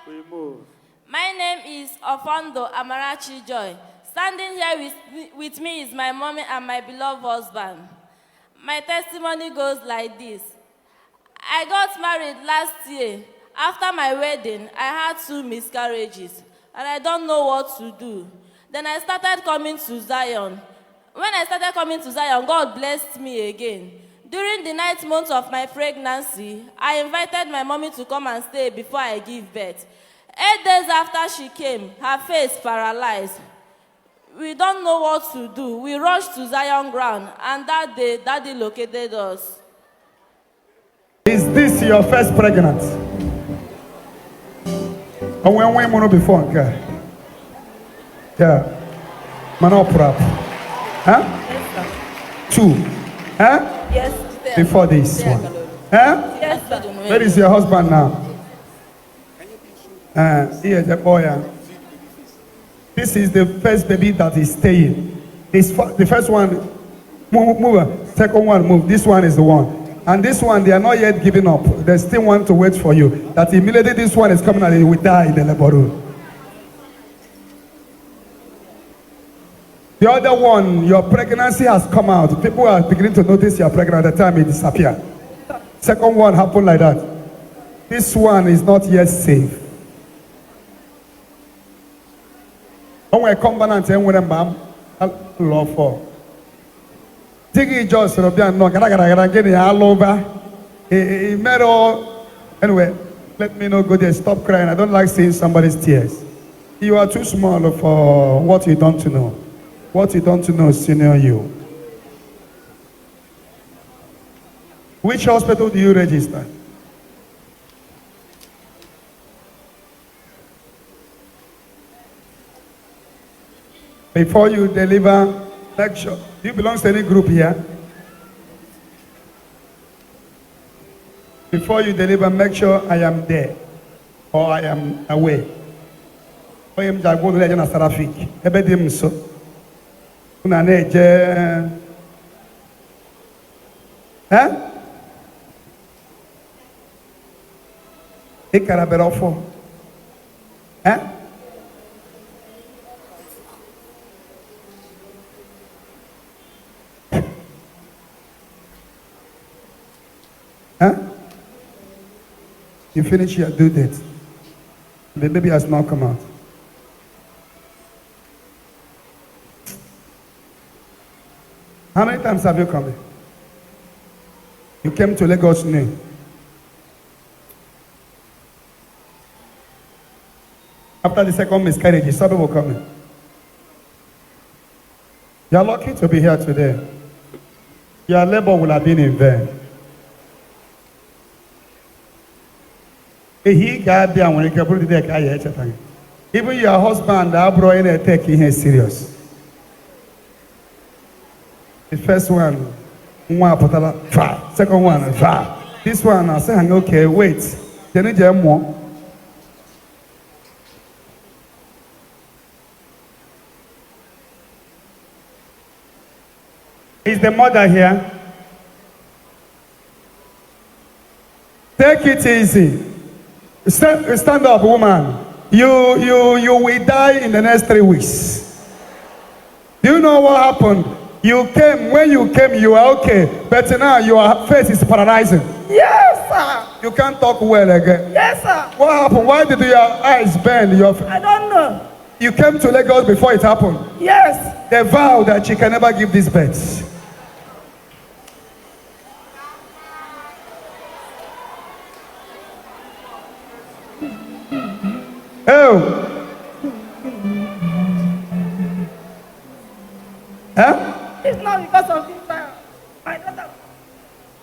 We move. My name is Ofondo Amarachi Joy. Standing here with me is my mommy and my beloved husband. My testimony goes like this. I got married last year. After my wedding, I had 2 miscarriages, and I don't know what to do. Then I started coming to Zion. When I started coming to Zion, God blessed me again. During the 9th month of my pregnancy, I invited my mommy to come and stay before I give birth. 8 days after she came, her face paralyzed. We don't know what to do. We rushed to Zion ground, and that day, Daddy located us. Is this your first pregnancy? And when we went before, yeah, manopra, huh? Yes, 2, huh? yes, before this one, huh? Yes, Where is your husband now? Here, the boy. This is the first baby that is staying. The first one, move. Second one, move. This one is the one. And this one, they are not yet giving up. They still want to wait for you. That immediately this one is coming and he will die in the labor room. The other one, your pregnancy has come out. People are beginning to notice you're pregnant at the time it disappeared. Second one happened like that. This one is not yet safe. When we come back and when I'm law for. Tiki just Robian no get all over. Anyway, let me not go there. Stop crying. I don't like seeing somebody's tears. You are too small for what you don't know. What you don't know, senior you. Which hospital do you register? Before you deliver, make sure. Do you belong to any group here? Before you deliver, make sure I am there or I am away. I am just going to let you know traffic. Everything so. Una neje. Huh? Ikaraberofo. Huh? Huh? You finish your due date. The baby has not come out. How many times have you come? You came to Lagos new. After the second miscarriage, you saw people coming. You are lucky to be here today. Your labor will have been in vain. Even your husband, taking him serious. The first one, second one, this one, I say, okay, wait. Then you get more. Is the mother here? Take it easy. Stand up, woman. You will die in the next 3 weeks. Do you know what happened? You came, when you came, you were okay. But now your face is paralyzing. Yes, sir. You can't talk well again. Yes, sir. What happened? Why did your eyes burn? I don't know. You came to Lagos before it happened. Yes. They vowed that she can never give this birth. Oh. Huh? It's not because of this. My daughter.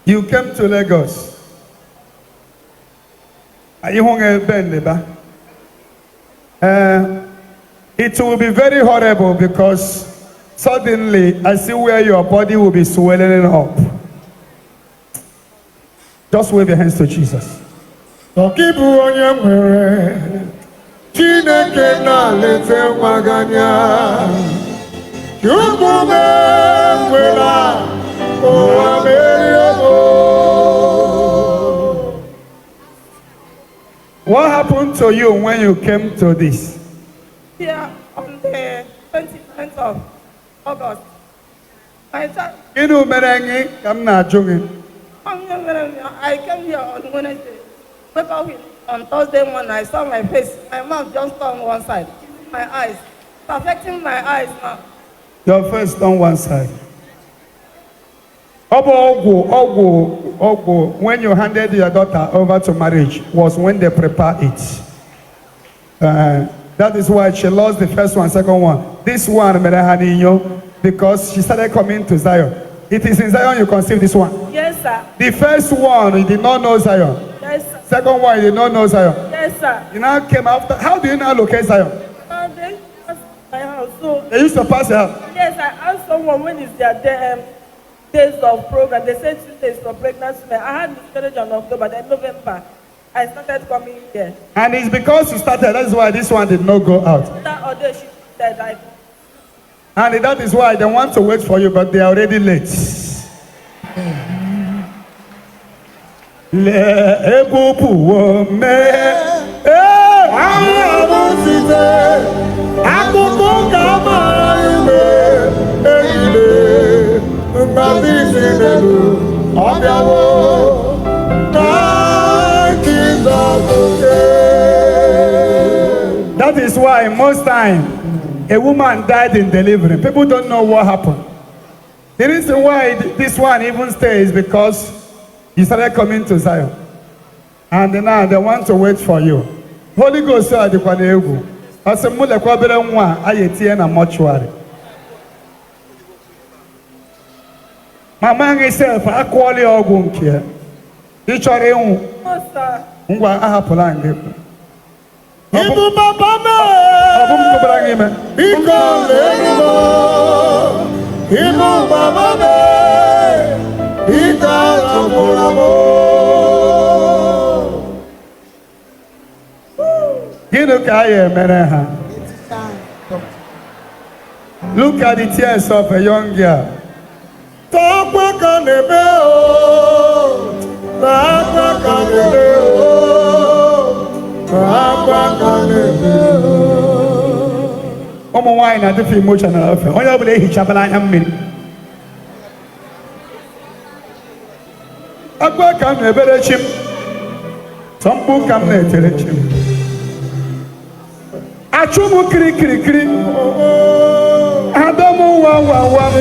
You came to Lagos. Are you hungry, Ben? It will be very horrible because suddenly I see where your body will be swelling up. Just wave your hands to Jesus. Chineke na lete maganya Chukwume mwela Owa meriomo What happened to you when you came to this? Here on the 29th of August. My child, Inu merengi kamna jungi. I came here on Wednesday. Wake up on Thursday morning, I saw my face. My mouth just turned one side. My eyes. It's affecting my eyes now. Your face on one side. Ogo, when you handed your daughter over to marriage was when they prepare it. That is why she lost the first one, second one. This one, because she started coming to Zion. It is in Zion you conceived this one. Yes, sir. The first one, you did not know Zion. Yes, sir. Second one, you did not know Zion. Yes, sir. You now came after. How do you now locate Zion? They passed my house. So, They used to pass your house. yes, I asked someone when is their days of program. They said 2 days for pregnant women. I had miscarriage on October, then November. I started coming here. And it's because you started, that's why this one did not go out. That other she said And that is why they want to wait for you, but they are already late. That is why most time a woman died in delivery. People don't know what happened. The reason why this one even stays because you started coming to Zion. And now they want to wait for you. Holy Ghost said, I said, na mortuary. My man itself, I call you all going here. Each other, no, sir. Ibu baba me, iko lelimo. Ibu baba me, iko lamulamo. Look at the tears of a young girl. Tokwa kanebe o, tokwa kanebe o. Omo wine na different emotional affair. Onye obule hichabala anya mmiri. Agwa ka m na-ebere chim. Sombu ka m na-etere chim. Achụmụ kiri kiri kiri. Adamu wa wa wa.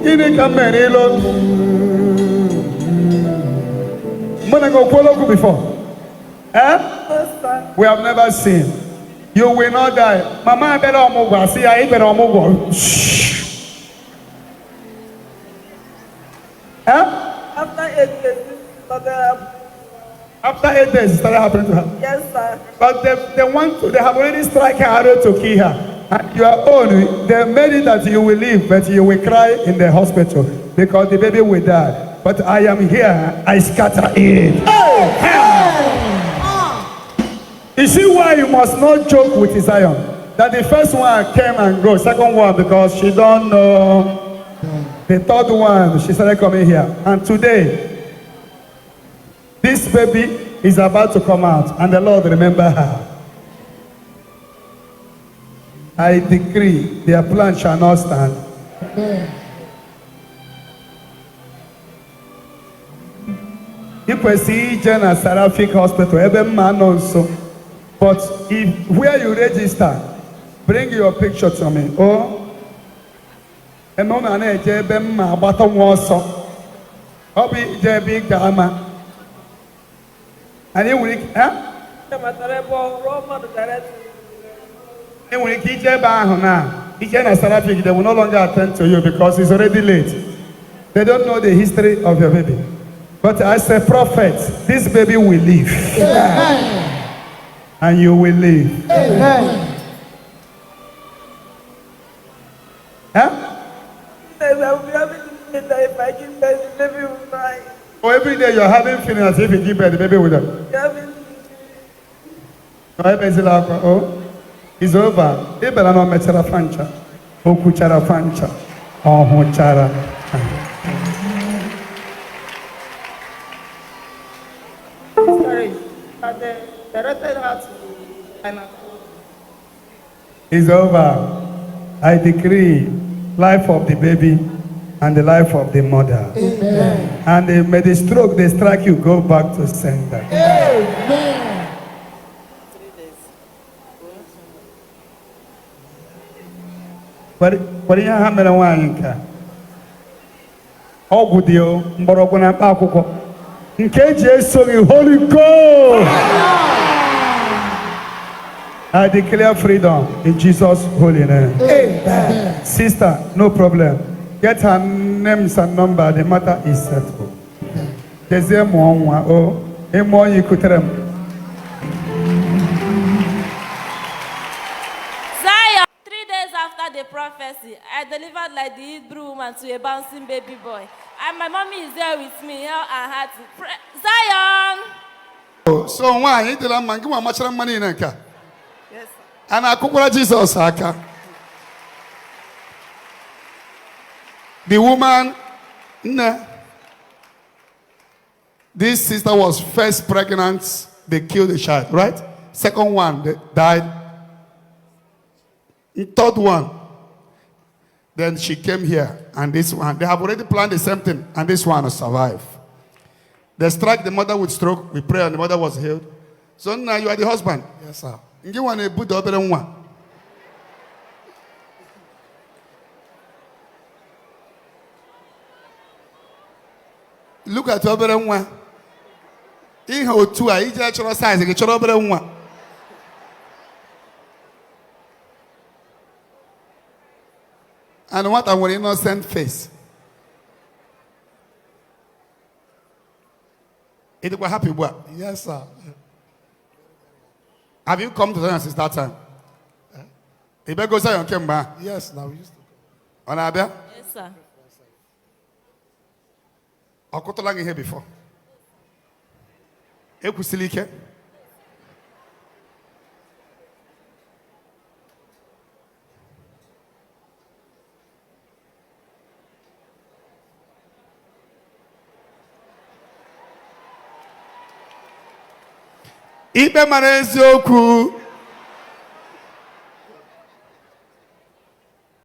Gịnị ka m mere ilo? Mụ na go kwolo ku before. We have never seen. You will not die. Mama better omugwa. See, I better omugwa. After 8 days, After 8 days, it started happening to her. yes, sir. But they have already struck her arrow to kill her. And your own, they made it that you will live, but you will cry in the hospital because the baby will die. But I am here, I scatter it. You see why you must not joke with Zion? That the first one came and go, second one because she don't know. The third one, she started coming here. And today, this baby is about to come out, and the Lord remember her. I decree their plan shall not stand. If we see Jenna Seraphic Hospital, every man also. But if where you register, bring your picture to me. Oh, and no one ma bottom also. Obi JB Gama. And you will, you will keep your bar now. Jenna Seraphic, they will no longer attend to you because it's already late. They don't know the history of your baby. But as a prophet, this baby will live. Yeah. And you will live. Amen. Huh? I will be having to if I give birth, the baby will die. Oh, every day you're having feeling as if you give birth, the baby will die. Oh, it's over. Ibera no mechara fancha. Okuchara fancha. Oh, hochara. Sorry, but It's over. I decree life of the baby and the life of the mother. Amen. And may the stroke they strike you go back to center. Amen. But you have me one. Oh, good deal. Mborogona Pakuko. In case you Holy Ghost. I declare freedom in Jesus' holy name. Amen. Sister, no problem. Get her names and number. The matter is settled. There's a more. Oh, a more you could tell them. Zion. 3 days after the prophecy, I delivered like the Hebrew woman to a bouncing baby boy. And my mommy is there with me. Here I had to pray. Zion! Oh, so why you tell man give much money in a car? Yes, sir. And I cook Jesus aka. The woman, nah. This sister was first pregnant, they killed the child, right? Second one, they died. Third one, then she came here, and this one, they have already planned the same thing, and this one will survive. They struck the mother with stroke, we pray, and the mother was healed. So now you are the husband. Yes, sir. You want to put the other one. Look at the other one. In her two, I each natural size, I get your other one. And what an innocent face. It was happy boy. Yes, sir. Have you come to Zion since that time? You better go Zion came back. Yes, now we used to come. On Abia? Yes, sir. I'll go to lang here before. Ekusilike. Ibe mara eziokwu